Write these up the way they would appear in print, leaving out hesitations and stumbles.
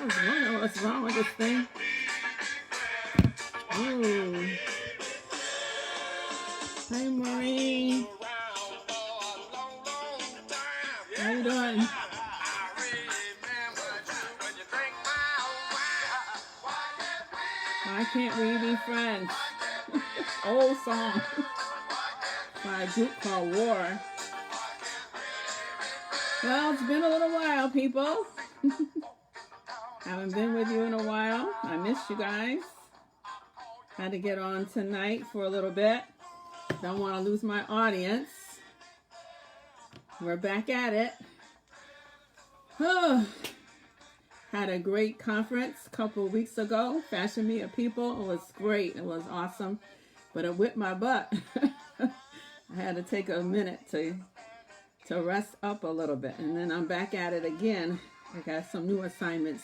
I was wondering what's wrong with this thing. Ooh. Hey, Maureen. How you doing? Why can't we be friends? Old song by a group called War. Well, it's been a little while, people. Haven't been with you in a while. I missed you guys. Had to get on tonight for a little bit. Don't want to lose my audience. We're back at it. Had a great conference a couple of weeks ago. Fashion Media People. It was great. It was awesome. But it whipped my butt. I had to take a minute to rest up a little bit. And then I'm back at it again. I got some new assignments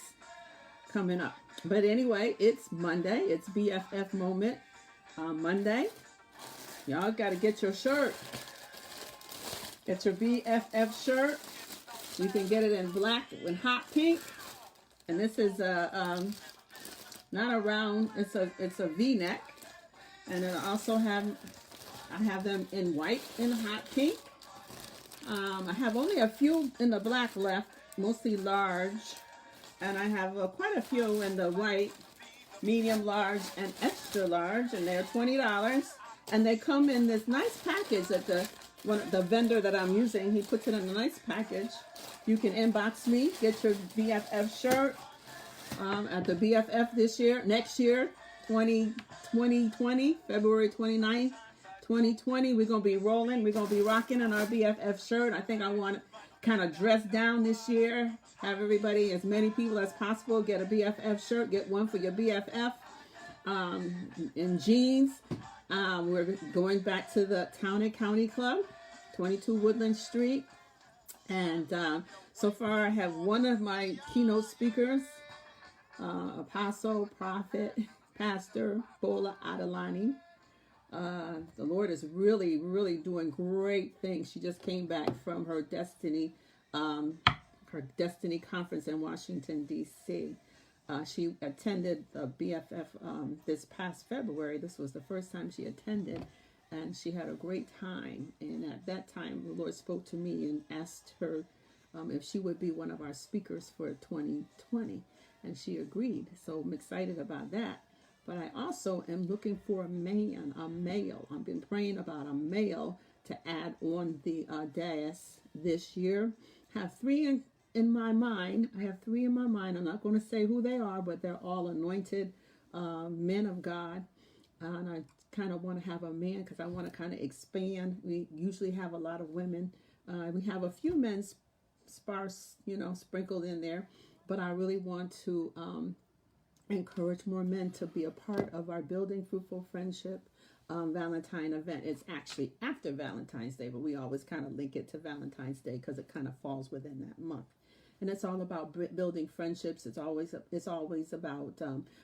coming up. But anyway, it's Monday. It's BFF Moment Monday. Y'all got to get your shirt. Get your BFF shirt. You can get it in black with hot pink. And this is not a round, it's a V-neck. And then I have them in white and hot pink. I have only a few in the black left, mostly large. And I have quite a few in the white, medium large, and extra large. And they're $20. And they come in this nice package that the vendor that I'm using, he puts it in a nice package. You can inbox me, get your BFF shirt at the BFF next year, 2020, February 29th, 2020. We're going to be rolling. We're going to be rocking in our BFF shirt. I think I want to kind of dress down this year. Have everybody, as many people as possible, get a BFF shirt. Get one for your BFF in jeans. We're going back to the Town and County Club, 22 Woodland Street. And so far I have one of my keynote speakers, Apostle, Prophet, Pastor Bola Adelani. The Lord is really, really doing great things. She just came back from her Destiny conference in Washington, D.C. She attended the BFF this past February. This was the first time she attended, and she had a great time. And at that time, the Lord spoke to me and asked her if she would be one of our speakers for 2020, and she agreed. So I'm excited about that. But I also am looking for a male. I've been praying about a male to add on the dais this year. Have three in my mind. I have three in my mind. I'm not going to say who they are, but they're all anointed men of God. And I kind of want to have a man because I want to kind of expand. We usually have a lot of women. We have a few men sparse, sprinkled in there. But I really want to encourage more men to be a part of our Building Fruitful Friendship Valentine event. It's actually after Valentine's Day, but we always kind of link it to Valentine's Day because it kind of falls within that month. And it's all about building friendships. It's always about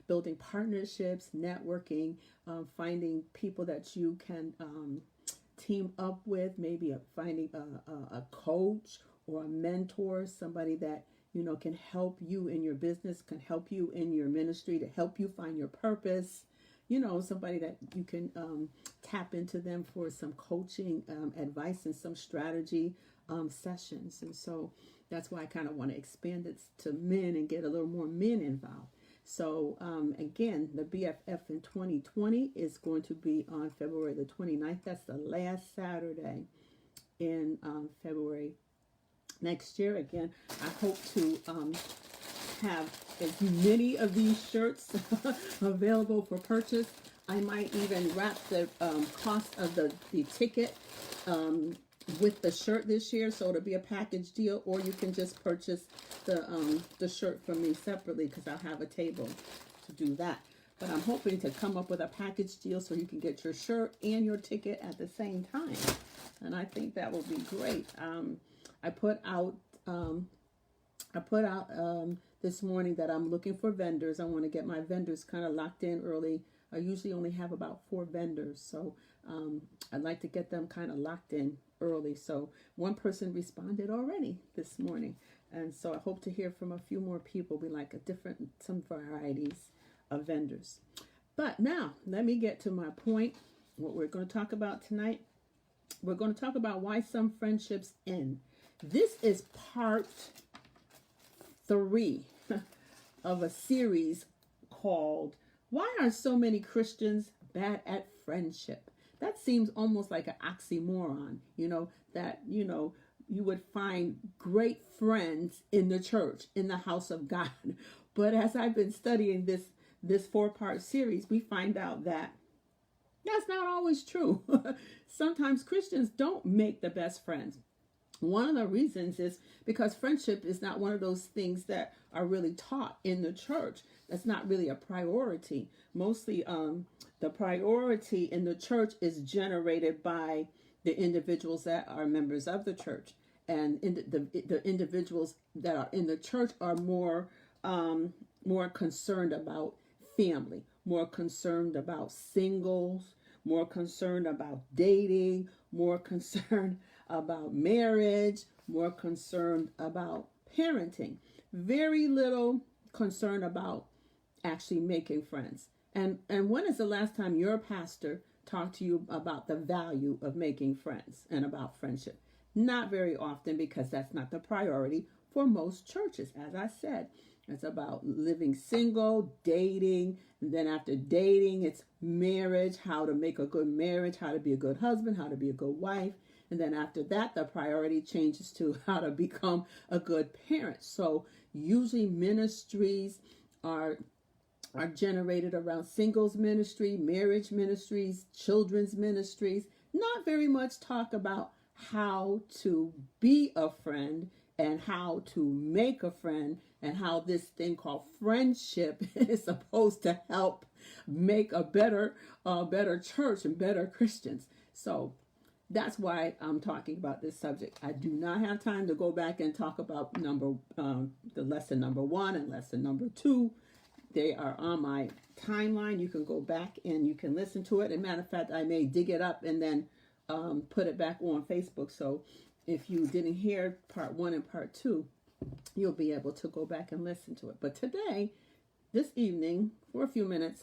building partnerships, networking, finding people that you can team up with. Maybe finding a coach or a mentor, somebody that can help you in your business, can help you in your ministry, to help you find your purpose. Somebody that you can tap into them for some coaching advice and some strategy sessions. And so that's why I kind of want to expand it to men and get a little more men involved. So again, the BFF in 2020 is going to be on February the 29th. That's the last Saturday in February next year. Again, I hope to have as many of these shirts available for purchase. I might even wrap the cost of the ticket with the shirt this year, so it'll be a package deal, or you can just purchase the shirt from me separately because I'll have a table to do that. But I'm hoping to come up with a package deal so you can get your shirt and your ticket at the same time, and I think that will be great. I put out this morning that I'm looking for vendors. I want to get my vendors kind of locked in early. I usually only have about 4 vendors, so I'd like to get them kind of locked in early. So one person responded already this morning, And so I hope to hear from a few more people. We like some varieties of vendors. But now, let me get to my point. What we're going to talk about tonight, we're going to talk about why some friendships end. This is part 3 of a series called Why Are So Many Christians Bad at Friendship? That seems almost like an oxymoron, that you would find great friends in the church, in the house of God. But as I've been studying this 4-part series, we find out that that's not always true. Sometimes Christians don't make the best friends. One of the reasons is because friendship is not one of those things that are really taught in the church. That's not really a priority. Mostly the priority in the church is generated by the individuals that are members of the church. And the individuals that are in the church are more concerned about family, more concerned about singles, more concerned about dating, more concerned about marriage, more concerned about parenting. Very little concern about actually making friends. And when is the last time your pastor talked to you about the value of making friends and about friendship? Not very often, because that's not the priority for most churches. As I said, it's about living single, dating, and then after dating, it's marriage, how to make a good marriage, how to be a good husband, how to be a good wife. And then after that, the priority changes to how to become a good parent. So usually ministries are generated around singles ministry, marriage ministries, children's ministries. Not very much talk about how to be a friend and how to make a friend, and how this thing called friendship is supposed to help make a better church and better Christians. So that's why I'm talking about this subject. I do not have time to go back and talk about the lesson number 1 and lesson number 2. They are on my timeline. You can go back and you can listen to it. As a matter of fact, I may dig it up and then put it back on Facebook. So if you didn't hear part 1 and part 2, you'll be able to go back and listen to it. But today, this evening, for a few minutes,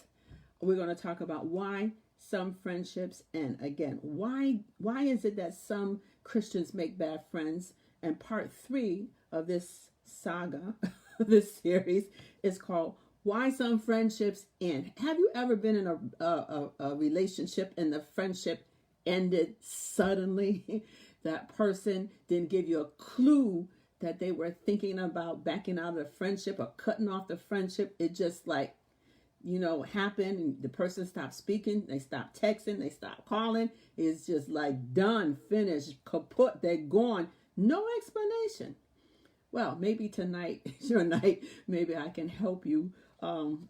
we're going to talk about why some friendships end. Again, why is it that some Christians make bad friends? And part 3 of this saga, this series, is called Why Some Friendships End. Have you ever been in a relationship and the friendship ended suddenly? That person didn't give you a clue that they were thinking about backing out of the friendship or cutting off the friendship. It just happened, and the person stopped speaking, they stopped texting, they stopped calling. It's just like done, finished, kaput, they're gone. No explanation. Well, maybe tonight is your night. Maybe I can help you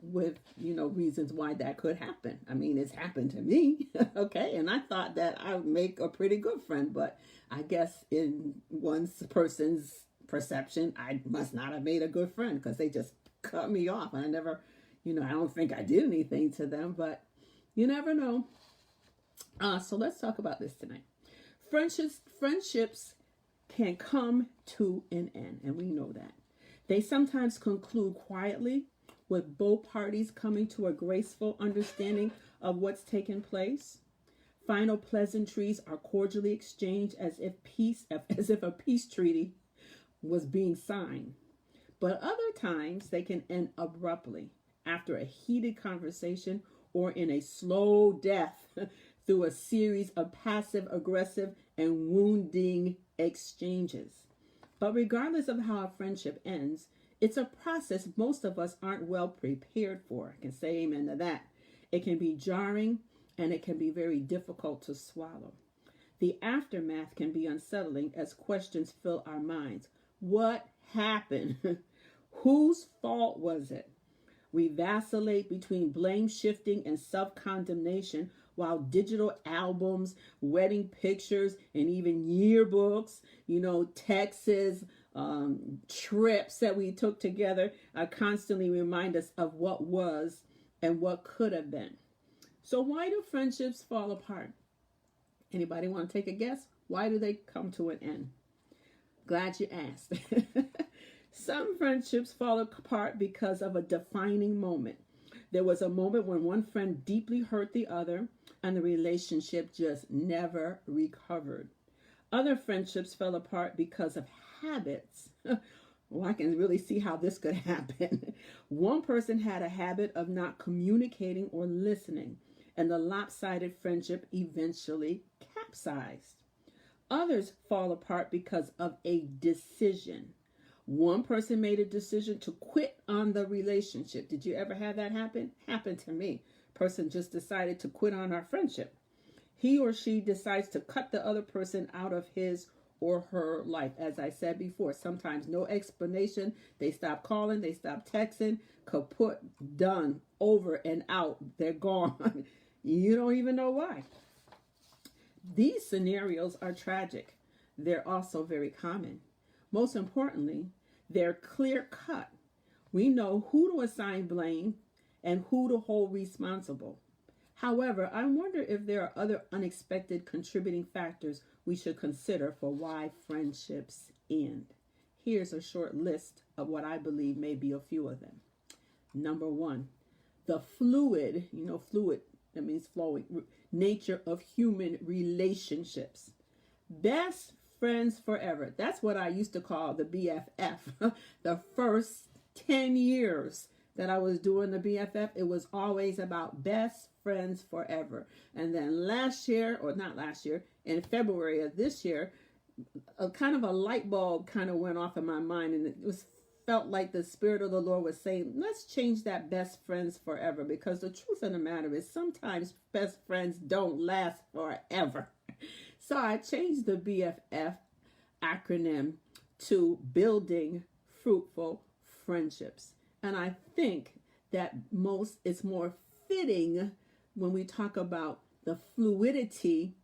with, reasons why that could happen. I mean, it's happened to me, okay? And I thought that I would make a pretty good friend, but I guess in one person's perception, I must not have made a good friend because they just cut me off. And I never, I don't think I did anything to them, but you never know. So let's talk about this tonight. Friendships can come to an end, and we know that. They sometimes conclude quietly, with both parties coming to a graceful understanding of what's taken place. Final pleasantries are cordially exchanged as if a peace treaty was being signed. But other times they can end abruptly after a heated conversation or in a slow death through a series of passive, aggressive, and wounding exchanges. But regardless of how a friendship ends, it's a process most of us aren't well prepared for. I can say amen to that. It can be jarring and it can be very difficult to swallow. The aftermath can be unsettling as questions fill our minds. What happened? Whose fault was it? We vacillate between blame shifting and self-condemnation while digital albums, wedding pictures, and even yearbooks, texts, trips that we took together constantly remind us of what was and what could have been. So why do friendships fall apart? Anybody want to take a guess? Why do they come to an end? Glad you asked. Some friendships fall apart because of a defining moment. There was a moment when one friend deeply hurt the other, and the relationship just never recovered. Other friendships fell apart because of habits. Well, I can really see how this could happen. One person had a habit of not communicating or listening, and the lopsided friendship eventually capsized. Others fall apart because of a decision. One person made a decision to quit on the relationship. Did you ever have that happen? Happened to me. Person just decided to quit on our friendship. He or she decides to cut the other person out of his or her life. As I said before, sometimes no explanation. They stop calling, they stop texting, kaput, done, over and out. They're gone. You don't even know why. These scenarios are tragic. They're also very common. Most importantly, they're clear cut. We know who to assign blame and who to hold responsible. However, I wonder if there are other unexpected contributing factors we should consider for why friendships end. Here's a short list of what I believe may be a few of them. Number one, the fluid, fluid, that means flowing, nature of human relationships. Best friends forever. That's what I used to call the BFF. The first 10 years that I was doing the BFF, it was always about best friends forever. And then last year, or not last year, in February of this year, a kind of a light bulb kind of went off in my mind, and felt like the Spirit of the Lord was saying, let's change that best friends forever, because the truth of the matter is sometimes best friends don't last forever. So I changed the BFF acronym to Building Fruitful Friendships. And I think that it's more fitting when we talk about the fluidity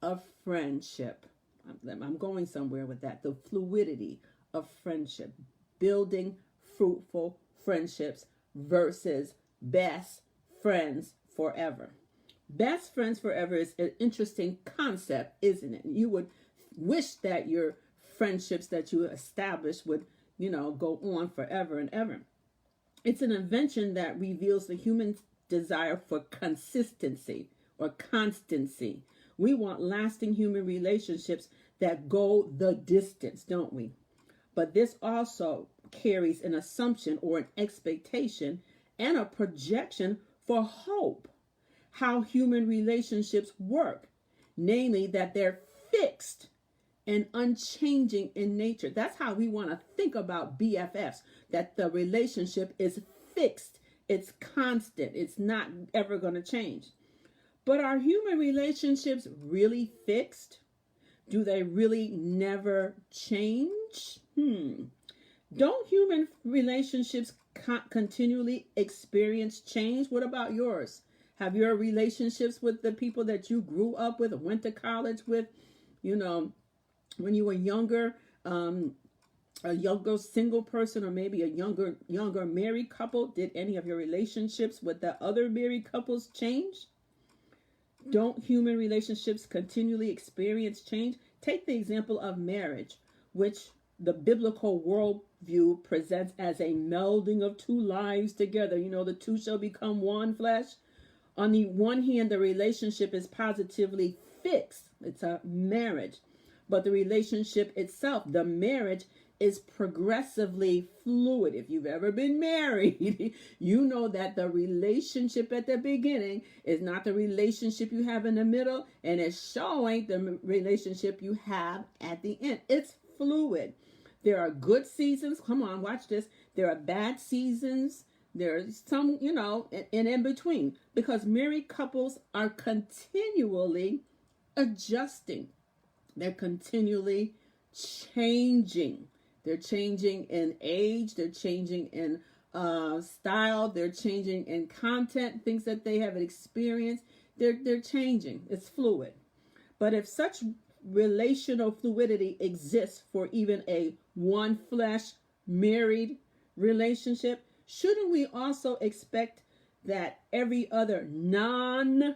of friendship. I'm going somewhere with that. The fluidity of friendship. Building fruitful friendships versus best friends forever. Best friends forever is an interesting concept, isn't it? You would wish that your friendships that you establish would, go on forever and ever. It's an invention that reveals the human desire for consistency or constancy. We want lasting human relationships that go the distance, don't we? But this also carries an assumption or an expectation and a projection for hope. How human relationships work, namely that they're fixed and unchanging in nature. That's how we want to think about BFFs, that the relationship is fixed, it's constant, it's not ever going to change. But are human relationships really fixed? Do they really never change? Don't human relationships continually experience change? What about yours? Have your relationships with the people that you grew up with or went to college with, when you were younger, a younger single person, or maybe a younger married couple, did any of your relationships with the other married couples change? Don't human relationships continually experience change? Take the example of marriage, which the biblical worldview presents as a melding of two lives together. The two shall become one flesh. On the one hand, the relationship is positively fixed. It's a marriage. But the relationship itself, the marriage, is progressively fluid. If you've ever been married, you know that the relationship at the beginning is not the relationship you have in the middle, and it's showing the relationship you have at the end. It's fluid. There are good seasons. Come on, watch this. There are bad seasons. There's some, in between, because married couples are continually adjusting. They're continually changing. They're changing in age. They're changing in style. They're changing in content, things that they have experienced. They're changing. It's fluid. But if such relational fluidity exists for even a one flesh married relationship, shouldn't we also expect that every other non-one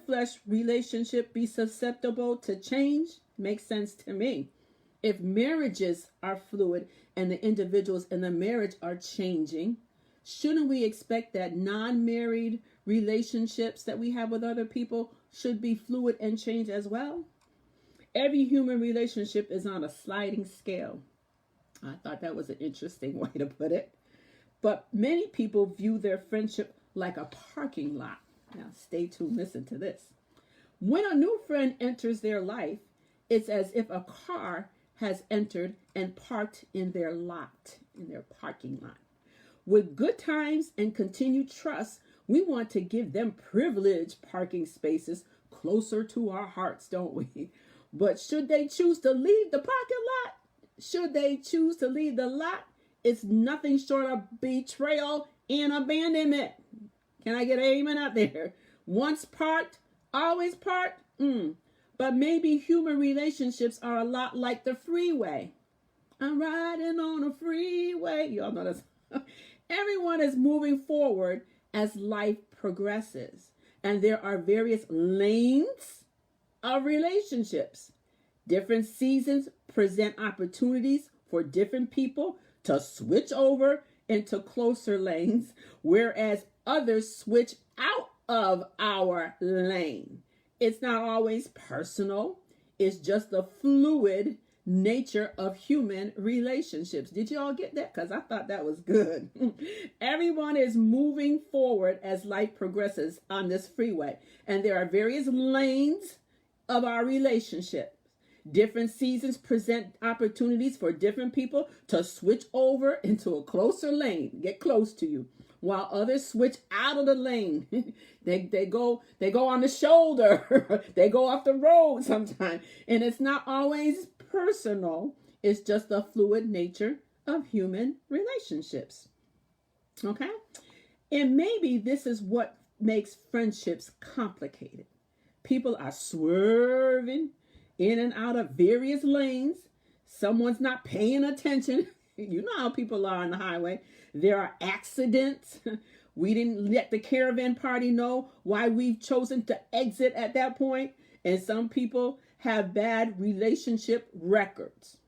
flesh relationship be susceptible to change? Makes sense to me. If marriages are fluid and the individuals in the marriage are changing, shouldn't we expect that non-married relationships that we have with other people should be fluid and change as well? Every human relationship is on a sliding scale. I thought that was an interesting way to put it. But many people view their friendship like a parking lot. Now, stay tuned, listen to this. When a new friend enters their life, it's as if a car has entered and parked in their lot, in their parking lot. With good times and continued trust, we want to give them privileged parking spaces closer to our hearts, don't we? But should they choose to leave the parking lot, it's nothing short of betrayal and abandonment. Can I get an amen out there? Once parked, always parked? But maybe human relationships are a lot like the freeway. I'm riding on a freeway. Y'all know this. Everyone is moving forward as life progresses. And there are various lanes of relationships. Different seasons present opportunities for different people to switch over into closer lanes, whereas others switch out of our lane. It's not always personal. It's just the fluid nature of human relationships. Did you all get that? Because I thought that was good. Everyone is moving forward as life progresses on this freeway. And there are various lanes of our relationships. Different seasons present opportunities for different people to switch over into a closer lane, get close to you, while others switch out of the lane. they go on the shoulder. They go off the road sometimes. And it's not always personal. It's just the fluid nature of human relationships. Okay? And maybe this is what makes friendships complicated. People are swerving in and out of various lanes. Someone's not paying attention. You know how people are on the highway. There are accidents. We didn't let the caravan party know why we've chosen to exit at that point. And some people have bad relationship records.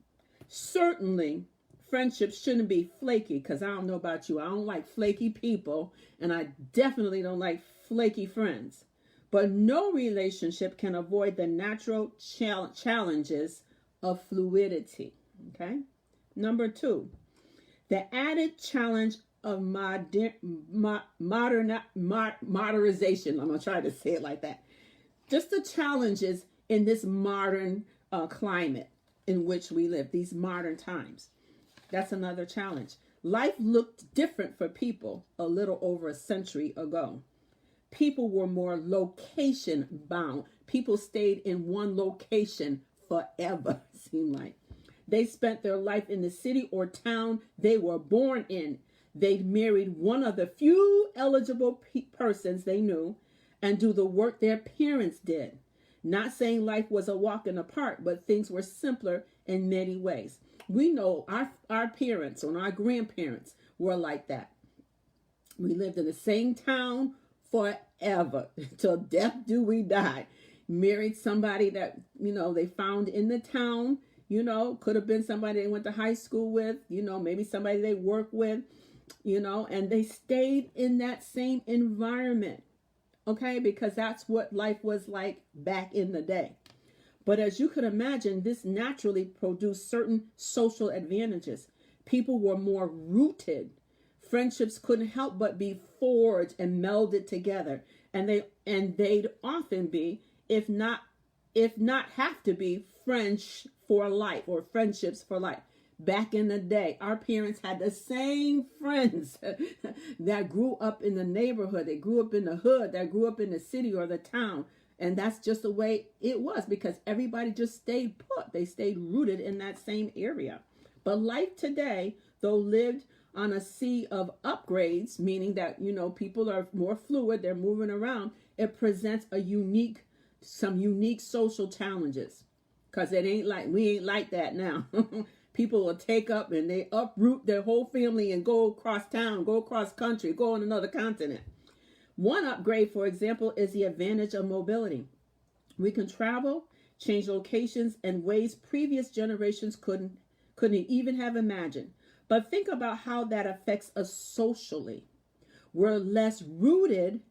Certainly, friendships shouldn't be flaky, because I don't know about you. I don't like flaky people, and I definitely don't like flaky friends. But no relationship can avoid the natural challenges of fluidity. Okay? Number 2, the added challenge of modernization. I'm going to try to say it like that. Just the challenges in this modern climate in which we live, these modern times. That's another challenge. Life looked different for people a little over a century ago. People were more location bound. People stayed in one location forever, it seemed like. They spent their life in the city or town they were born in. They married one of the few eligible persons they knew and do the work their parents did. Not saying life was a walk in the park, but things were simpler in many ways. We know our parents and our grandparents were like that. We lived in the same town forever. Till death do we die. Married somebody that, they found in the town, could have been somebody they went to high school with, maybe somebody they work with, and they stayed in that same environment. Okay, because that's what life was like back in the day. But as you could imagine, this naturally produced certain social advantages. People were more rooted. Friendships couldn't help but be forged and melded together. And they'd often be, if not have to be, friends for life or friendships for life. Back in the day, our parents had the same friends that grew up in the neighborhood, that grew up in the hood, that grew up in the city or the town. And that's just the way it was, because everybody just stayed put. They stayed rooted in that same area. But life today, though lived on a sea of upgrades, meaning that, people are more fluid, they're moving around, it presents some unique social challenges. Because we ain't like that now. People will take up and they uproot their whole family and go across town, go across country, go on another continent. One upgrade, for example, is the advantage of mobility. We can travel change locations in ways previous generations couldn't even have imagined. But think about how that affects us socially. We're less rooted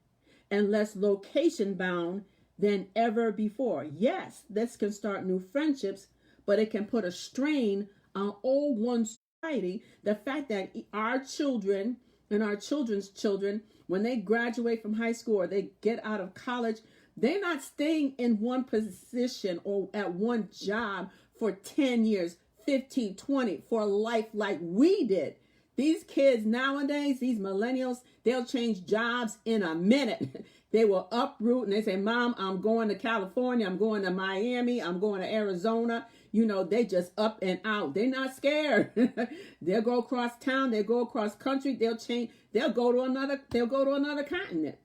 and less location bound than ever before. Yes, this can start new friendships, but it can put a strain on old one's society. The fact that our children and our children's children, when they graduate from high school or they get out of college, they're not staying in one position or at one job for 10 years, 15, 20, for life like we did. These kids nowadays, these millennials, they'll change jobs in a minute. They will uproot and they say, Mom, I'm going to California. I'm going to Miami. I'm going to Arizona. You know, they just up and out. They're not scared. They'll go across town. They'll go across country. They'll change. They'll go to another continent.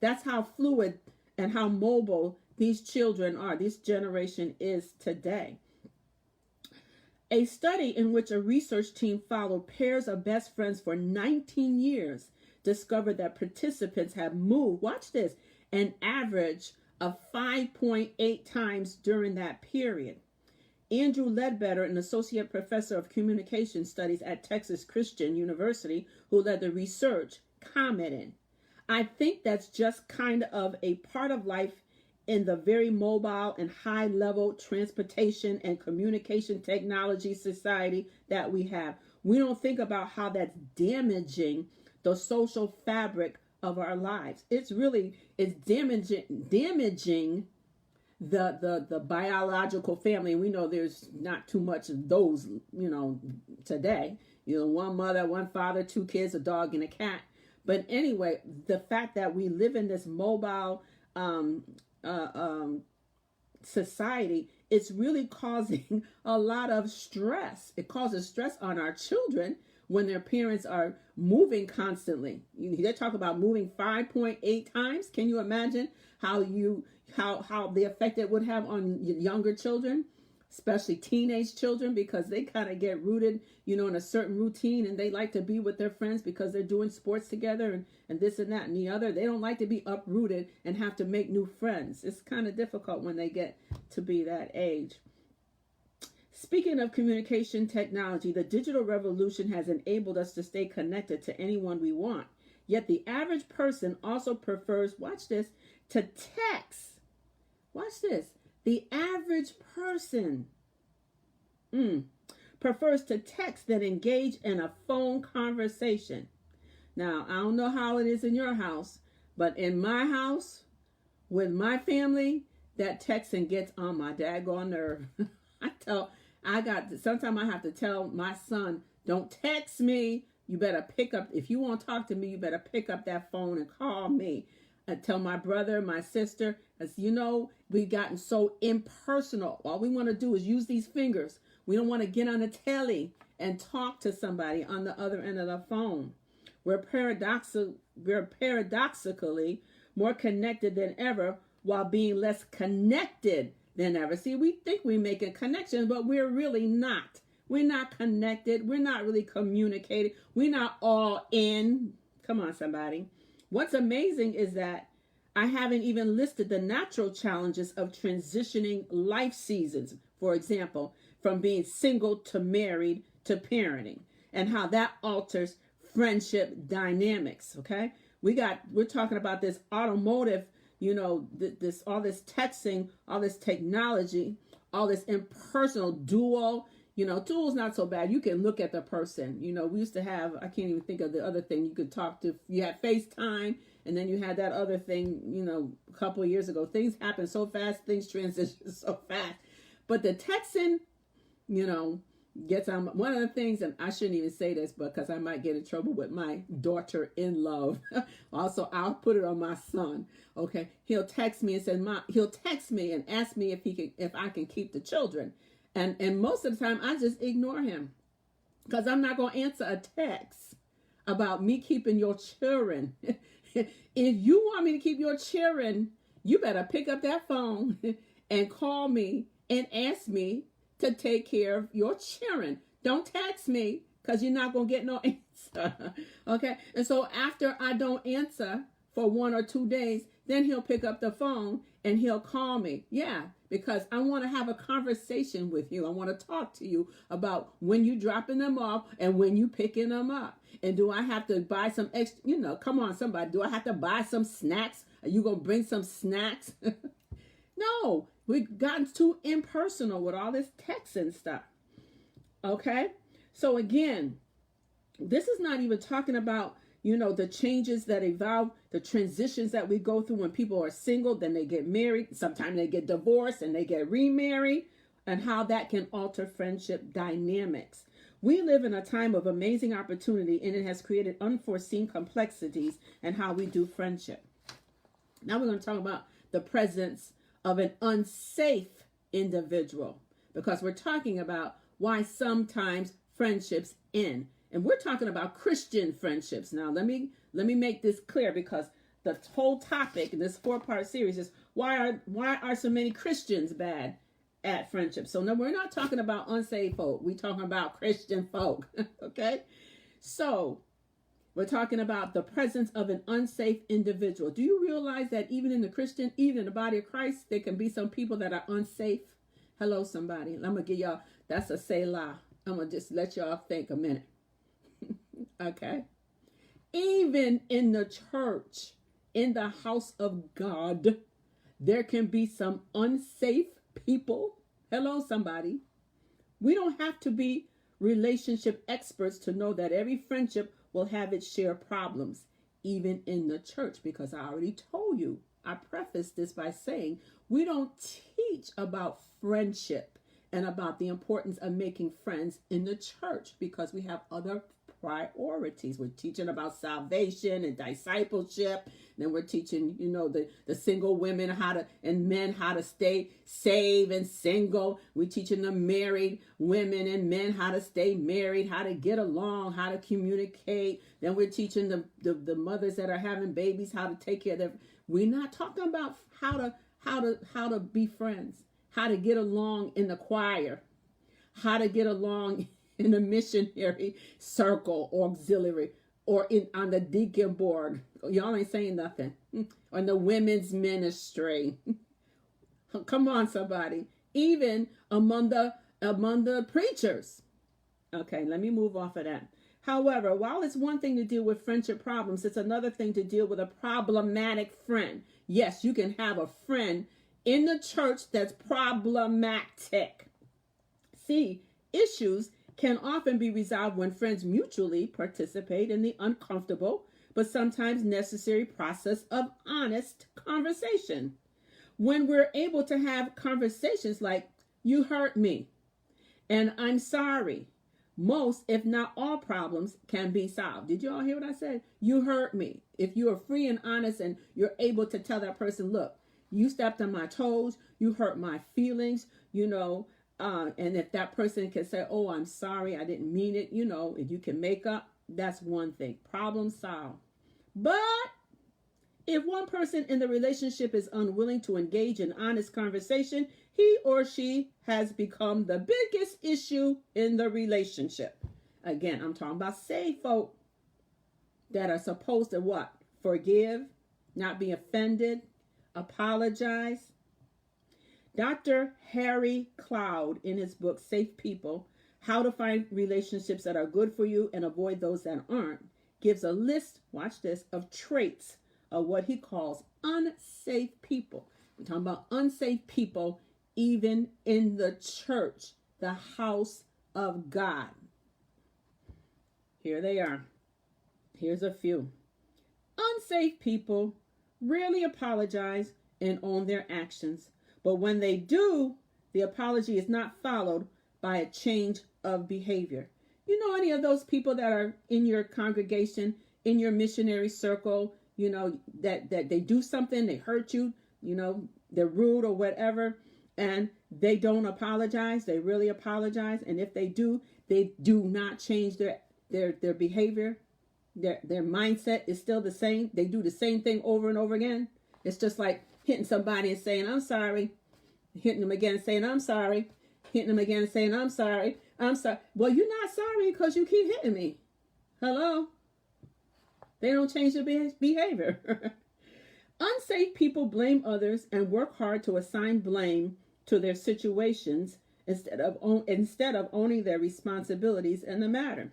That's how fluid and how mobile these children are. This generation is today. A study in which a research team followed pairs of best friends for 19 years discovered that participants have moved, watch this, an average of 5.8 times during that period. Andrew Ledbetter, an associate professor of communication studies at Texas Christian University, who led the research, commented, I think that's just kind of a part of life in the very mobile and high level transportation and communication technology society that we have. We don't think about how that's damaging the social fabric of our lives. It's damaging the biological family. And we know there's not too much of those, today. One mother, one father, 2 kids, a dog and a cat. But anyway, the fact that we live in this mobile society, it's really causing a lot of stress. It causes stress on our children when their parents are moving constantly. They talk about moving 5.8 times. Can you imagine how the effect it would have on younger children, especially teenage children, because they kind of get rooted, in a certain routine, and they like to be with their friends because they're doing sports together and this and that and the other. They don't like to be uprooted and have to make new friends. It's kind of difficult when they get to be that age. Speaking of communication technology, the digital revolution has enabled us to stay connected to anyone we want. Yet the average person also prefers, watch this, to text. Watch this. The average person prefers to text than engage in a phone conversation. Now, I don't know how it is in your house, but in my house, with my family, that texting gets on my daggone nerve. Sometimes I have to tell my son, don't text me. You better pick up, if you want to talk to me, you better pick up that phone and call me. I tell my brother, my sister, as we've gotten so impersonal. All we want to do is use these fingers. We don't want to get on the telly and talk to somebody on the other end of the phone. We're paradoxically more connected than ever while being less connected than ever. See, we think we're making connections, but we're really not. We're not connected. We're not really communicating. We're not all in. Come on, somebody. What's amazing is that I haven't even listed the natural challenges of transitioning life seasons. For example, from being single to married to parenting, and how that alters friendship dynamics. Okay, we're talking about this automotive, all this texting, all this technology, all this impersonal duo. Duo's not so bad. You can look at the person. We used to have, I can't even think of the other thing you could talk to. You had FaceTime, and then you had that other thing, a couple of years ago. Things happen so fast, things transition so fast. But the texting, gets on. One of the things, and I shouldn't even say this, because I might get in trouble with my daughter-in-law. Also, I'll put it on my son. Okay, he'll text me and say, he'll text me and ask me if I can keep the children. And most of the time, I just ignore him, because I'm not going to answer a text about me keeping your children. If you want me to keep your children, you better pick up that phone and call me and ask me to take care of your children. Don't text me, because you're not going to get no answer. Okay? And so after I don't answer for 1 or 2 days, then he'll pick up the phone and he'll call me. Yeah, because I want to have a conversation with you. I want to talk to you about when you dropping them off and when you picking them up. And do I have to buy some extra, come on, somebody, do I have to buy some snacks? Are you going to bring some snacks? No, we've gotten too impersonal with all this text and stuff. Okay? So again, this is not even talking about, the changes that evolve, the transitions that we go through when people are single, then they get married, sometimes they get divorced and they get remarried, and how that can alter friendship dynamics. We live in a time of amazing opportunity, and it has created unforeseen complexities in how we do friendship. Now we're going to talk about the presence of an unsafe individual, because we're talking about why sometimes friendships end. And we're talking about Christian friendships. Now, let me make this clear, because the whole topic in this 4-part series is why are so many Christians bad at friendship? So no, we're not talking about unsaved folk. We're talking about Christian folk. Okay? So we're talking about the presence of an unsafe individual. Do you realize that even in the body of Christ, there can be some people that are unsafe? Hello, somebody. I'm going to give y'all, that's a Selah. I'm going to just let y'all think a minute. Okay. Even in the church, in the house of God, there can be some unsafe people. Hello, somebody. We don't have to be relationship experts to know that every friendship will have its share of problems, even in the church, because I already told you, I prefaced this by saying we don't teach about friendship and about the importance of making friends in the church, because we have other priorities. We're teaching about salvation and discipleship. Then we're teaching, the single women and men how to stay saved and single. We're teaching the married women and men how to stay married, how to get along, how to communicate. Then we're teaching the mothers that are having babies how to take care of them. We're not talking about how to be friends, how to get along in the choir, how to get along in a missionary circle or auxiliary, or on the deacon board. Y'all ain't saying nothing. Or in the women's ministry. Come on, somebody. Even among the preachers. Okay, let me move off of that. However, while it's one thing to deal with friendship problems, it's another thing to deal with a problematic friend. Yes, you can have a friend in the church that's problematic. See, issues can often be resolved when friends mutually participate in the uncomfortable but sometimes necessary process of honest conversation. When we're able to have conversations like, you hurt me and I'm sorry, most, if not all, problems can be solved. Did you all hear what I said? You hurt me. If you are free and honest and you're able to tell that person, look, you stepped on my toes, you hurt my feelings, and if that person can say, oh, I'm sorry, I didn't mean it, if you can make up, that's one thing. Problem solved. But if one person in the relationship is unwilling to engage in honest conversation, he or she has become the biggest issue in the relationship. Again, I'm talking about saved folk that are supposed to what? Forgive, not be offended, apologize. Dr. Harry Cloud, in his book, Safe People, How to Find Relationships That Are Good for You and Avoid Those That Aren't, gives a list, watch this, of traits of what he calls unsafe people. We're talking about unsafe people even in the church, the house of God. Here they are. Here's a few. Unsafe people rarely apologize and own their actions. But when they do, the apology is not followed by a change of behavior. You know any of those people that are in your congregation, in your missionary circle, that they do something, they hurt you, they're rude or whatever, and they don't apologize, they really apologize. And if they do not change their behavior. Their mindset is still the same. They do the same thing over and over again. It's just like hitting somebody and saying, I'm sorry. Hitting them again and saying, I'm sorry. Hitting them again and saying, I'm sorry. I'm sorry. Well, you're not sorry because you keep hitting me. Hello? They don't change their behavior. Unsafe people blame others and work hard to assign blame to their situations instead of owning their responsibilities in the matter.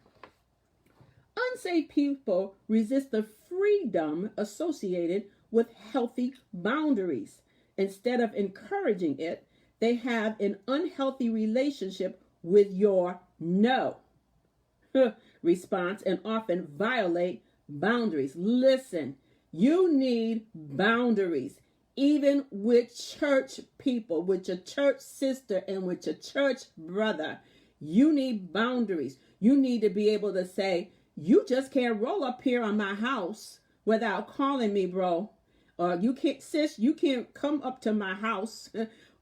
Unsafe people resist the freedom associated with healthy boundaries. Instead of encouraging it, they have an unhealthy relationship with your no response and often violate boundaries. Listen, you need boundaries, even with church people, with your church sister and with your church brother. You need boundaries. You need to be able to say, you just can't roll up here on my house without calling me, bro. Or you can't, sis, you can't come up to my house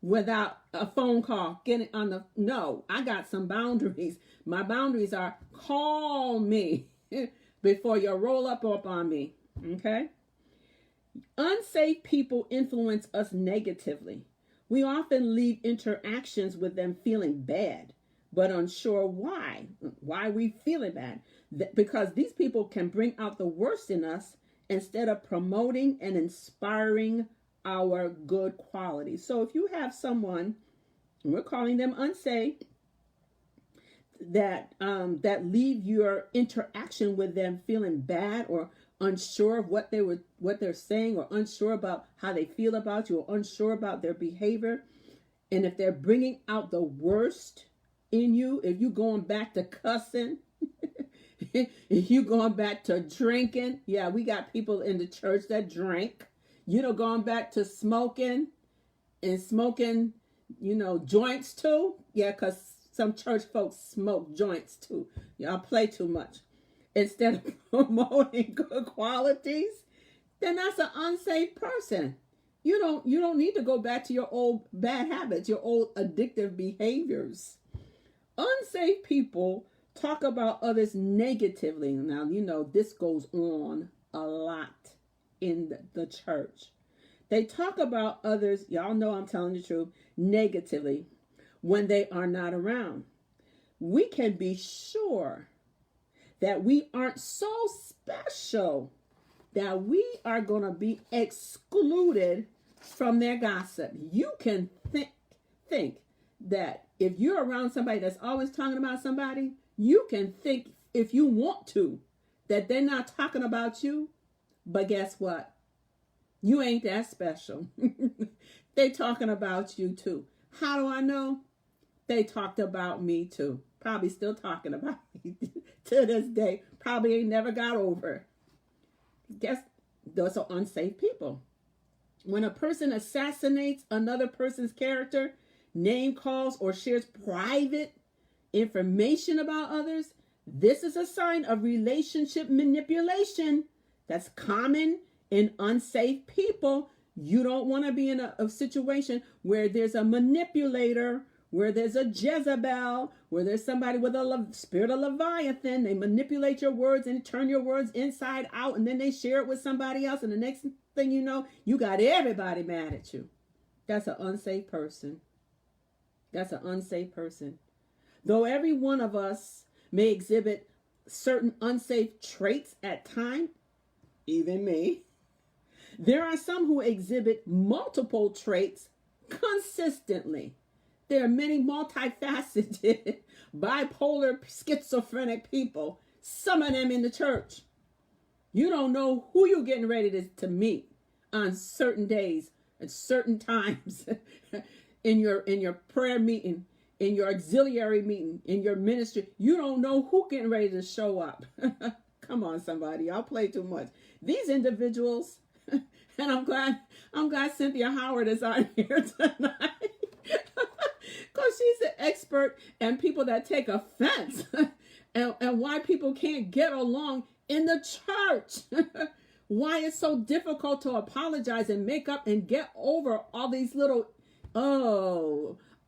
without a phone call. Get it on the, no, I got some boundaries. My boundaries are call me before you roll up on me. Okay? Unsafe people influence us negatively. We often leave interactions with them feeling bad, but unsure why. Why we feeling bad? Because these people can bring out the worst in us instead of promoting and inspiring our good qualities. So if you have someone, we're calling them unsafe, that leave your interaction with them feeling bad or unsure of what they're saying, or unsure about how they feel about you, or unsure about their behavior, and if they're bringing out the worst in you, if you going back to cussing, if you going back to drinking, yeah, we got people in the church that drink, going back to smoking, joints too, yeah, because some church folks smoke joints too. Y'all play too much. Instead of promoting good qualities, then that's an unsafe person. You don't need to go back to your old bad habits, your old addictive behaviors. Unsafe people talk about others negatively. Now, this goes on a lot in the church. They talk about others, y'all know I'm telling the truth, negatively when they are not around. We can be sure that we aren't so special that we are going to be excluded from their gossip. You can think that if you're around somebody that's always talking about somebody, you can think, if you want to, that they're not talking about you. But guess what? You ain't that special. They talking about you too. How do I know? They talked about me too. Probably still talking about me to this day. Probably ain't never got over. Guess those are unsafe people. When a person assassinates another person's character, name calls, or shares private information about others, this is a sign of relationship manipulation that's common in unsafe people. You don't want to be in a situation where there's a manipulator, where there's a Jezebel, where there's somebody with a spirit of Leviathan. They manipulate your words and turn your words inside out, and then they share it with somebody else, and the next thing you know, you got everybody mad at you. That's an unsafe person. That's an unsafe person. Though every one of us may exhibit certain unsafe traits at times, even me, there are some who exhibit multiple traits consistently. There are many multifaceted, bipolar, schizophrenic people, some of them in the church. You don't know who you're getting ready to meet on certain days at certain times in your prayer meeting, in your auxiliary meeting, in your ministry. You don't know who getting ready to show up. Come on, somebody. I'll play too much. These individuals, and I'm glad Cynthia Howard is on here tonight. Because she's an expert and people that take offense and why people can't get along in the church. Why it's so difficult to apologize and make up and get over all these little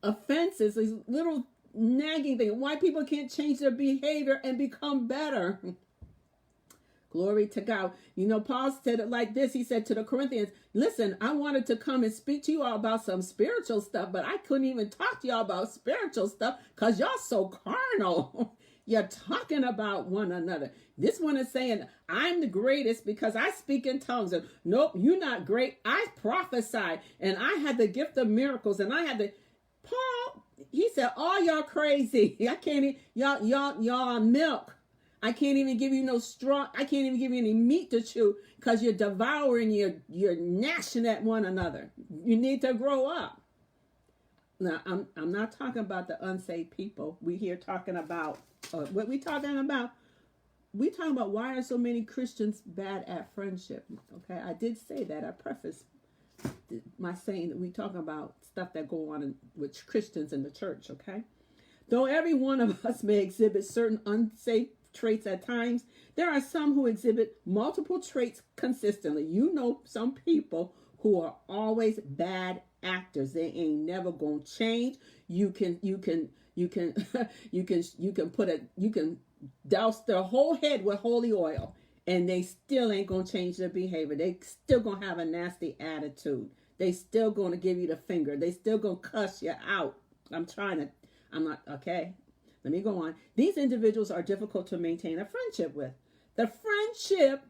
offenses, these little nagging things. Why people can't change their behavior and become better. Glory to God. Paul said it like this. He said to the Corinthians, listen, I wanted to come and speak to you all about some spiritual stuff, but I couldn't even talk to y'all about spiritual stuff because y'all so carnal. You're talking about one another. This one is saying, I'm the greatest because I speak in tongues. And nope, you're not great. I prophesied and I had the gift of miracles and I had the, Paul, he said, all y'all crazy. I can't even, y'all are milk. I can't even give you no straw. I can't even give you any meat to chew because you're devouring, you're gnashing at one another. You need to grow up. Now, I'm not talking about the unsaved people. We here talking about, what we talking about? We talking about why are so many Christians bad at friendship? Okay, I did say that. I prefaced my saying that we talking about stuff that go on with Christians in the church. Okay, though every one of us may exhibit certain unsafe traits at times, there are some who exhibit multiple traits consistently. You know, some people who are always bad actors. They ain't never gonna change. You can douse their whole head with holy oil and they still ain't gonna change their behavior. They still gonna have a nasty attitude. They still gonna give you the finger. They still gonna cuss you out. I'm not, okay. Let me go on. These individuals are difficult to maintain a friendship with. The friendship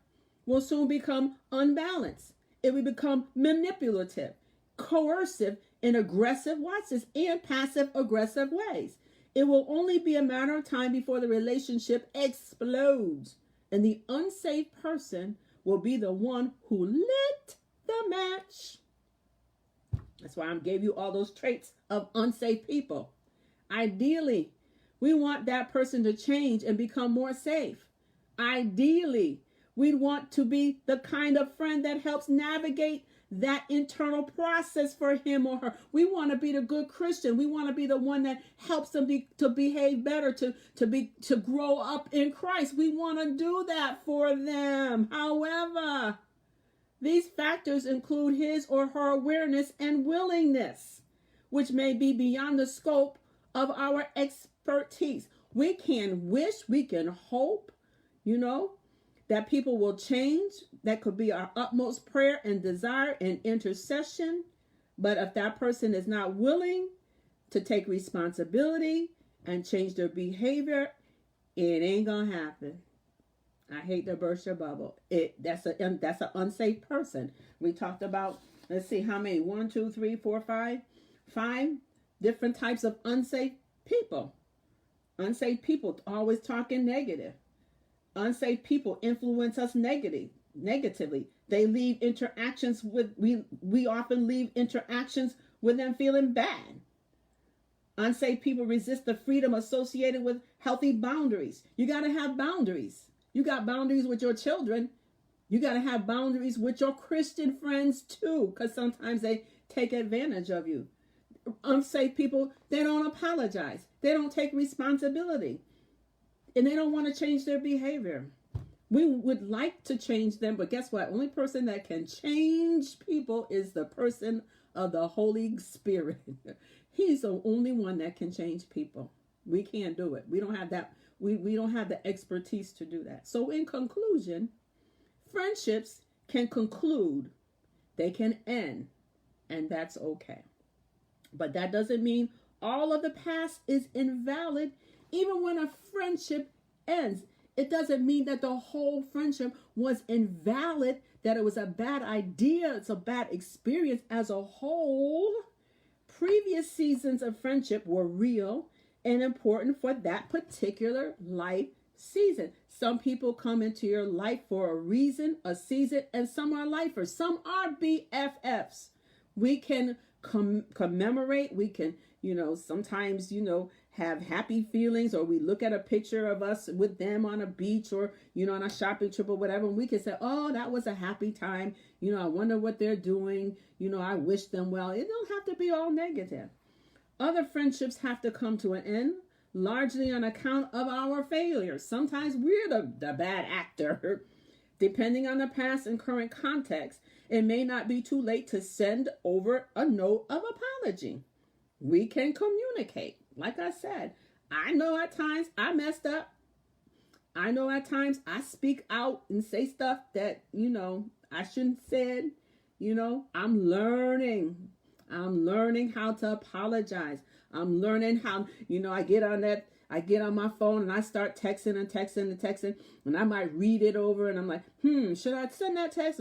will soon become unbalanced. It will become manipulative, coercive, and aggressive, watch this, and passive aggressive ways. It will only be a matter of time before the relationship explodes, and the unsafe person will be the one who lit the match. That's why I gave you all those traits of unsafe people. Ideally, we want that person to change and become more safe. Ideally, we want to be the kind of friend that helps navigate that internal process for him or her. We want to be the good Christian. We want to be the one that helps them to behave better, to grow up in Christ. We want to do that for them. However, these factors include his or her awareness and willingness, which may be beyond the scope of our expertise. We can wish, we can hope, that people will change. That could be our utmost prayer and desire and intercession. But if that person is not willing to take responsibility and change their behavior, it ain't gonna happen. I hate to burst your bubble. That's an unsafe person. We talked about, let's see how many, 1, 2, 3, 4, 5 different types of unsafe people. Unsafe people always talking negative. Unsafe people influence us negatively. They leave interactions with, we often leave interactions with them feeling bad. Unsafe people resist the freedom associated with healthy boundaries. You got to have boundaries. You got boundaries with your children. You got to have boundaries with your Christian friends too, because sometimes they take advantage of you. Unsafe people, they don't apologize. They don't take responsibility. And they don't want to change their behavior. We would like to change them, but guess what? Only person that can change people is the person of the Holy Spirit. He's the only one that can change people. We can't do it. We don't have that. We don't have the expertise to do that. So in conclusion, friendships can conclude, they can end, and that's okay. But that doesn't mean all of the past is invalid. Even when a friendship ends, it doesn't mean that the whole friendship was invalid, that it was a bad idea, it's a bad experience as a whole. Previous seasons of friendship were real and important for that particular life season. Some people come into your life for a reason, a season, and some are lifers. Some are BFFs. We can commemorate, we can, sometimes, have happy feelings, or we look at a picture of us with them on a beach or, on a shopping trip or whatever, and we can say, oh, that was a happy time. I wonder what they're doing. I wish them well. It don't have to be all negative. Other friendships have to come to an end, largely on account of our failures. Sometimes we're the bad actor. Depending on the past and current context, it may not be too late to send over a note of apology. We can communicate. Like I said, I know at times I messed up. I know at times I speak out and say stuff that, I shouldn't have said. I'm learning. I'm learning how to apologize. I'm learning how, I get on my phone and I start texting, and I might read it over and I'm like, should I send that text?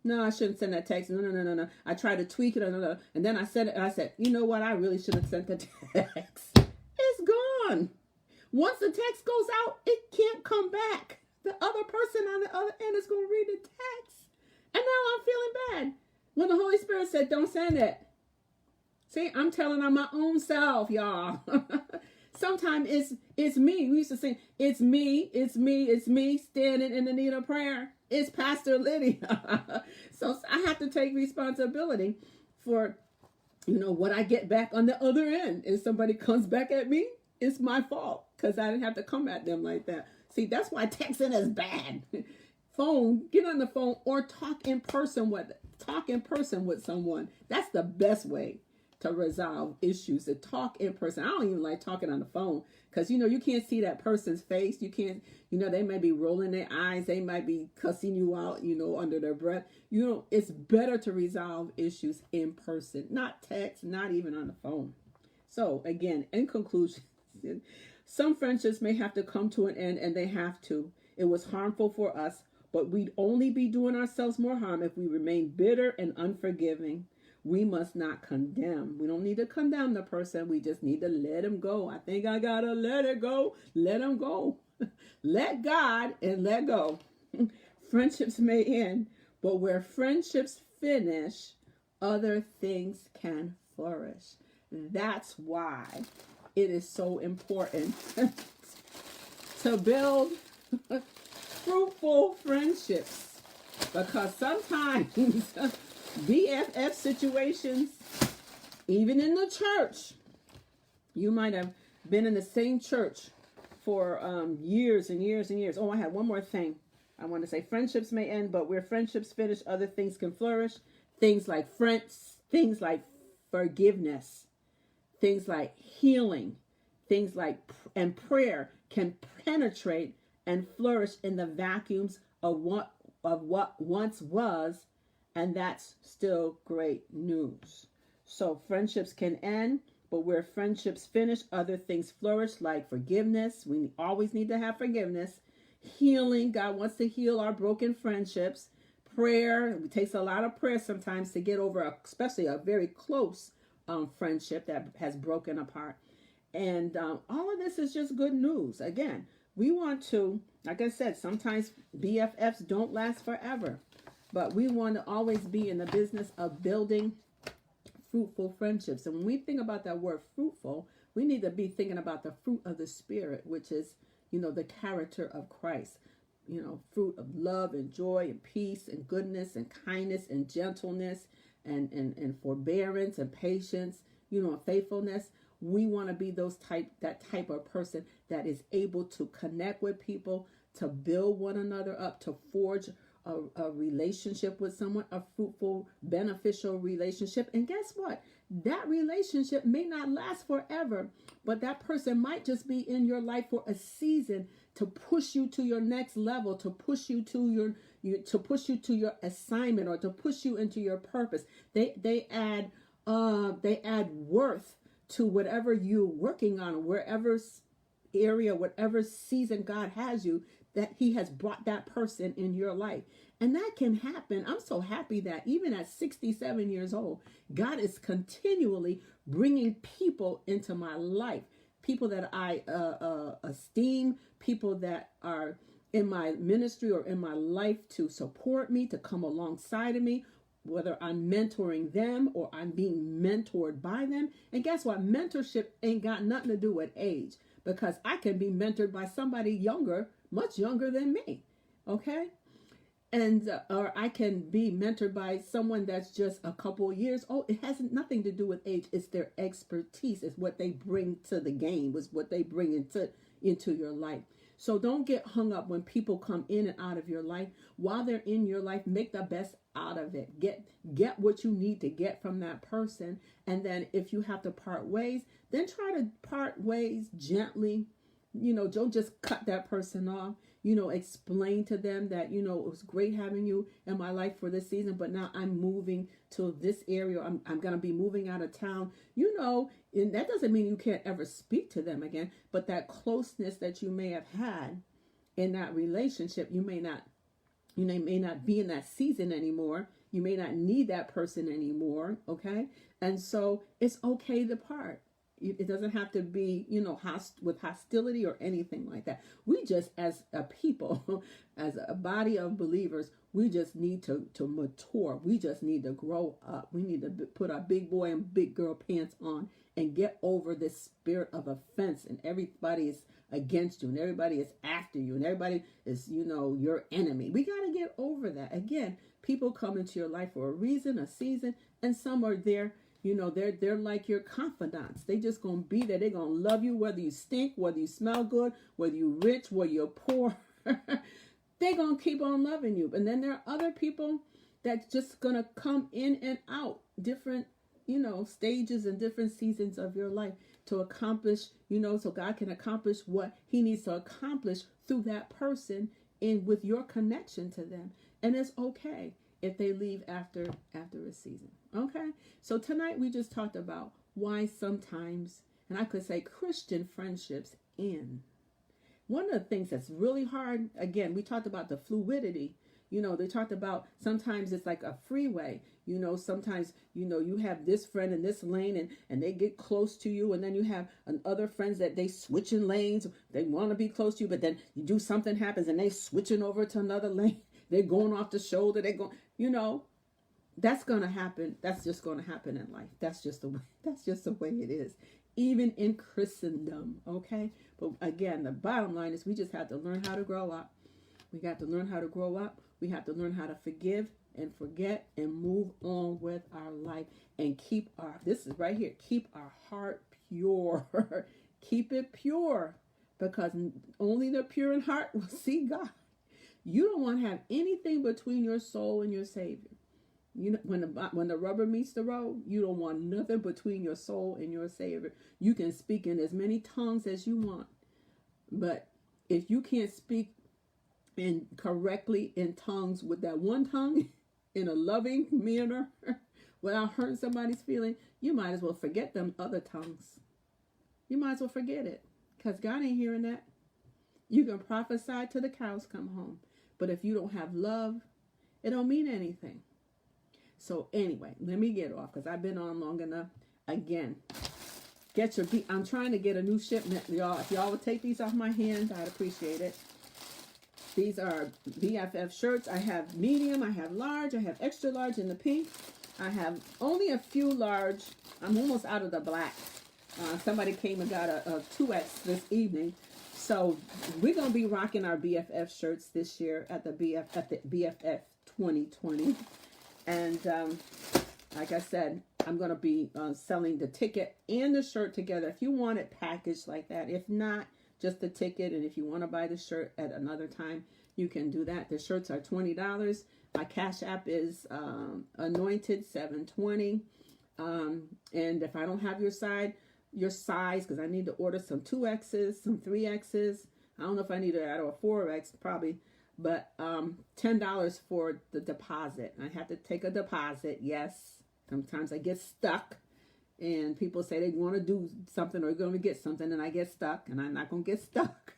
No, I shouldn't send that text. No. I tried to tweak it. No. And then I said it, and I said, you know what? I really should have sent the text. It's gone. Once the text goes out, it can't come back. The other person on the other end is going to read the text. And now I'm feeling bad. When the Holy Spirit said, don't send it. See, I'm telling on my own self, y'all. Sometimes it's me. We used to sing, it's me standing in the need of prayer. It's Pastor Lydia. So I have to take responsibility for, what I get back on the other end. If somebody comes back at me, it's my fault because I didn't have to come at them like that. See, that's why texting is bad. Phone, get on the phone or talk in person with someone. That's the best way to resolve issues, to talk in person. I don't even like talking on the phone because, you can't see that person's face. You can't, they may be rolling their eyes. They might be cussing you out, under their breath. It's better to resolve issues in person, not text, not even on the phone. So again, in conclusion, some friendships may have to come to an end, and they have to. It was harmful for us, but we'd only be doing ourselves more harm if we remain bitter and unforgiving. We must not condemn. We don't need to condemn the person. We just need to let him go. I think I gotta let it go. Let him go. Let God and let go. Friendships may end, but where friendships finish, other things can flourish. That's why it is so important to build fruitful friendships, because sometimes BFF situations, even in the church, you might have been in the same church for years and years and years. Oh, I had one more thing I want to say. Friendships may end, but where friendships finish, other things can flourish. Things like things like forgiveness, things like healing, things like and prayer can penetrate and flourish in the vacuums of what once was, and that's still great news. So friendships can end, but where friendships finish, other things flourish, like forgiveness. We always need to have forgiveness. Healing, God wants to heal our broken friendships. Prayer, it takes a lot of prayer sometimes to get over, especially a very close friendship that has broken apart. And all of this is just good news. Again, we want to, like I said, sometimes BFFs don't last forever, but we want to always be in the business of building fruitful friendships. And when we think about that word fruitful, we need to be thinking about the fruit of the Spirit, which is, the character of Christ. Fruit of love and joy and peace and goodness and kindness and gentleness and forbearance and patience, and faithfulness. We want to be that type of person that is able to connect with people, to build one another up, to forge a relationship with someone, a fruitful, beneficial relationship. And guess what? That relationship may not last forever, but that person might just be in your life for a season to push you to your next level, to push you to your assignment, or to push you into your purpose. They add worth to whatever you're working on, wherever area, whatever season God has you, that He has brought that person in your life. And that can happen. I'm so happy that even at 67 years old, God is continually bringing people into my life, people that I esteem, people that are in my ministry or in my life to support me, to come alongside of me, whether I'm mentoring them or I'm being mentored by them. And guess what? Mentorship ain't got nothing to do with age, because I can be mentored by somebody younger, much younger than me. Okay? And or I can be mentored by someone that's just a couple of years old. It has nothing to do with age. It's their expertise. It's what they bring to the game. It's what they bring into your life. So don't get hung up when people come in and out of your life. While they're in your life, make the best out of it. Get what you need to get from that person. And then if you have to part ways, then try to part ways gently. Don't just cut that person off. Explain to them that, it was great having you in my life for this season, but now I'm moving to this area. I'm going to be moving out of town, and that doesn't mean you can't ever speak to them again, but that closeness that you may have had in that relationship, you may not You may not be in that season anymore. You may not need that person anymore. Okay. And so it's okay to part. It doesn't have to be, with hostility or anything like that. We just, as a people, as a body of believers, we just need to mature. We just need to grow up. We need to put our big boy and big girl pants on and get over this spirit of offense, and everybody is against you and everybody is after you and everybody is, your enemy. We got to get over that. Again, people come into your life for a reason, a season, and some are there. They're like your confidants. They just gonna be there. They're gonna love you whether you stink, whether you smell good, whether you're rich, whether you're poor. They're gonna keep on loving you. And then there are other people that's just gonna come in and out, different, stages and different seasons of your life to accomplish, so God can accomplish what he needs to accomplish through that person and with your connection to them. And it's okay if they leave after a season. Okay? So tonight we just talked about why sometimes, and I could say Christian friendships end. One of the things that's really hard, again, we talked about the fluidity. They talked about sometimes it's like a freeway. Sometimes, you have this friend in this lane and they get close to you. And then you have other friends that they switching lanes. They want to be close to you, but then you do something happens and they switching over to another lane. They're going off the shoulder. They're going, that's going to happen. That's just going to happen in life. That's just the way it is. Even in Christendom. Okay. But again, the bottom line is we just have to learn how to grow up. We got to learn how to grow up. We have to learn how to forgive and forget and move on with our life and keep our heart pure. Keep it pure, because only the pure in heart will see God. You don't want to have anything between your soul and your Savior. When the rubber meets the road, you don't want nothing between your soul and your Savior. You can speak in as many tongues as you want, but if you can't speak correctly in tongues with that one tongue in a loving manner without hurting somebody's feeling, you might as well forget them other tongues. You might as well forget it, because God ain't hearing that. You can prophesy till the cows come home, but if you don't have love, it don't mean anything. So anyway, let me get off because I've been on long enough. Again, I'm trying to get a new shipment, y'all. If y'all would take these off my hands, I'd appreciate it. These are BFF shirts. I have medium, I have large, I have extra large in the pink. I have only a few large. I'm almost out of the black. Somebody came and got a 2X this evening. So we're going to be rocking our BFF shirts this year at the BFF 2020. And like I said, I'm going to be selling the ticket and the shirt together. If you want it packaged like that. If not, just the ticket. And if you want to buy the shirt at another time, you can do that. The shirts are $20. My Cash App is Anointed720. And if I don't have your size, because I need to order some 2Xs, some 3Xs. I don't know if I need to add a 4X, probably. But $10 for the deposit. I have to take a deposit, yes. Sometimes I get stuck. And people say they want to do something or going to get something, and I get stuck, and I'm not going to get stuck.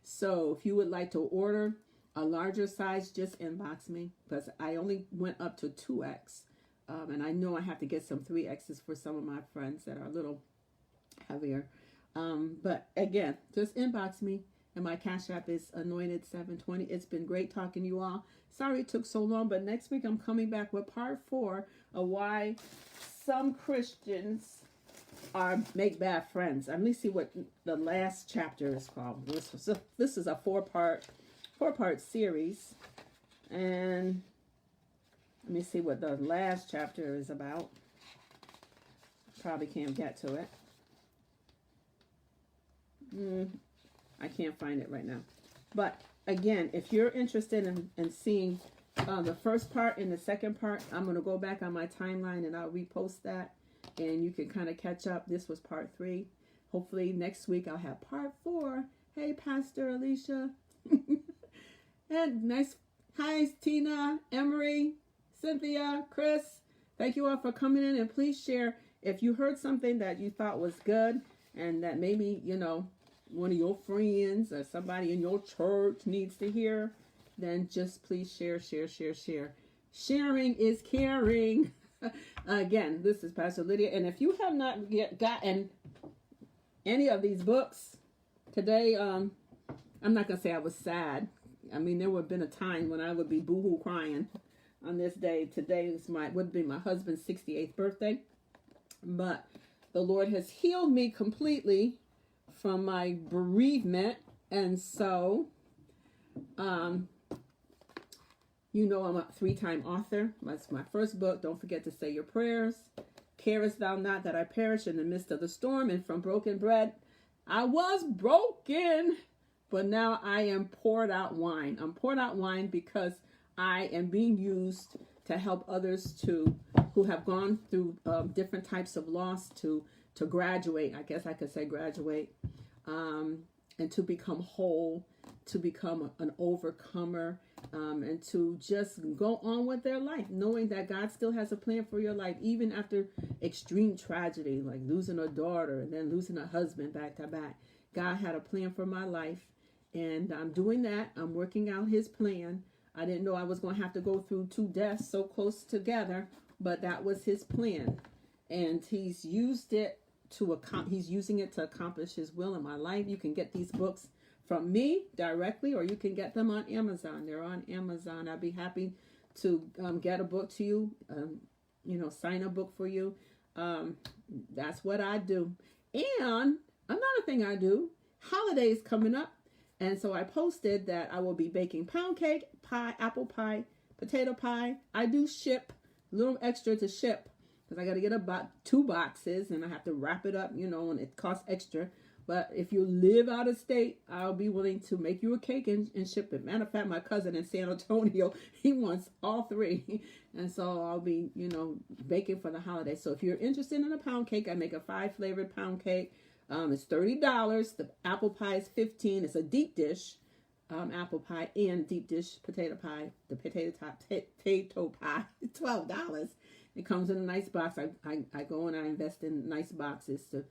So if you would like to order a larger size, just inbox me, because I only went up to 2X. And I know I have to get some 3Xs for some of my friends that are a little heavier. But again, just inbox me. And my Cash App is Anointed720. It's been great talking to you all. Sorry it took so long, but next week I'm coming back with part 4 of why some Christians make bad friends. Let me see what the last chapter is called. This is a four-part series. And let me see what the last chapter is about. Probably can't get to it. I can't find it right now. But again, if you're interested in seeing the first part and the second part, I'm going to go back on my timeline and I'll repost that. And you can kind of catch up. This was part 3. Hopefully next week I'll have part 4. Hey, Pastor Alicia. And nice. Hi, Tina, Emery, Cynthia, Chris. Thank you all for coming in. And please share if you heard something that you thought was good and that maybe, one of your friends or somebody in your church needs to hear. then just please share, share, share, share. Sharing is caring. Again, this is Pastor Lydia. And if you have not yet gotten any of these books today, I'm not going to say I was sad. I mean, there would have been a time when I would be boo-hoo crying on this day. Today would be my husband's 68th birthday. But the Lord has healed me completely from my bereavement. And so, you know, I'm a 3-time author. That's my first book. Don't forget to say your prayers. Carest thou not that I perish in the midst of the storm? And from broken bread, I was broken, but now I am poured out wine. I'm poured out wine because I am being used to help others who have gone through different types of loss to graduate. I guess I could say graduate, and to become whole, to become an overcomer, and to just go on with their life, knowing that God still has a plan for your life, even after extreme tragedy, like losing a daughter and then losing a husband back to back. God had a plan for my life, and I'm doing that. I'm working out his plan. I didn't know I was going to have to go through 2 deaths so close together, but that was his plan. And he's used it he's using it to accomplish his will in my life. You can get these books from me directly, or you can get them on Amazon. They're on Amazon. I'd be happy to get a book to you, sign a book for you. That's what I do. And another thing I do, holidays coming up. And so I posted that I will be baking pound cake, pie, apple pie, potato pie. I do ship, a little extra to ship, because I got to get about 2 boxes and I have to wrap it up, and it costs extra. But if you live out of state, I'll be willing to make you a cake and ship it. Matter of fact, my cousin in San Antonio, he wants all 3. And so I'll be, baking for the holidays. So if you're interested in a pound cake, I make a 5-flavored pound cake. It's $30. The apple pie is $15. It's a deep dish apple pie and deep dish potato pie. The potato pie, $12. It comes in a nice box. I go and I invest in nice boxes to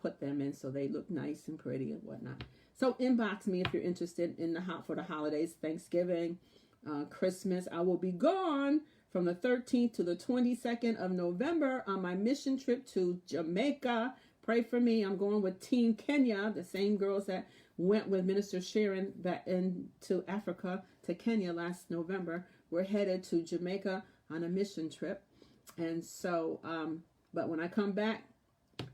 put them in so they look nice and pretty and whatnot. So inbox me if you're interested in for the holidays, Thanksgiving, Christmas. I will be gone from the 13th to the 22nd of November on my mission trip to Jamaica. Pray for me. I'm going with Team Kenya, the same girls that went with Minister Sharon back into Africa, to Kenya last November. We're headed to Jamaica on a mission trip. And so, but when I come back,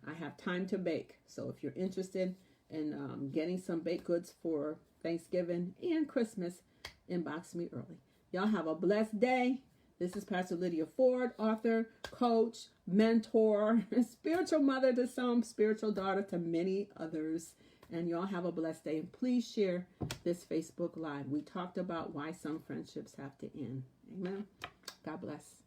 I have time to bake. So if you're interested in getting some baked goods for Thanksgiving and Christmas, inbox me early. Y'all have a blessed day. This is Pastor Lydia Ford, author, coach, mentor, spiritual mother to some, spiritual daughter to many others. And y'all have a blessed day. And please share this Facebook Live. We talked about why some friendships have to end. Amen. God bless. Bye.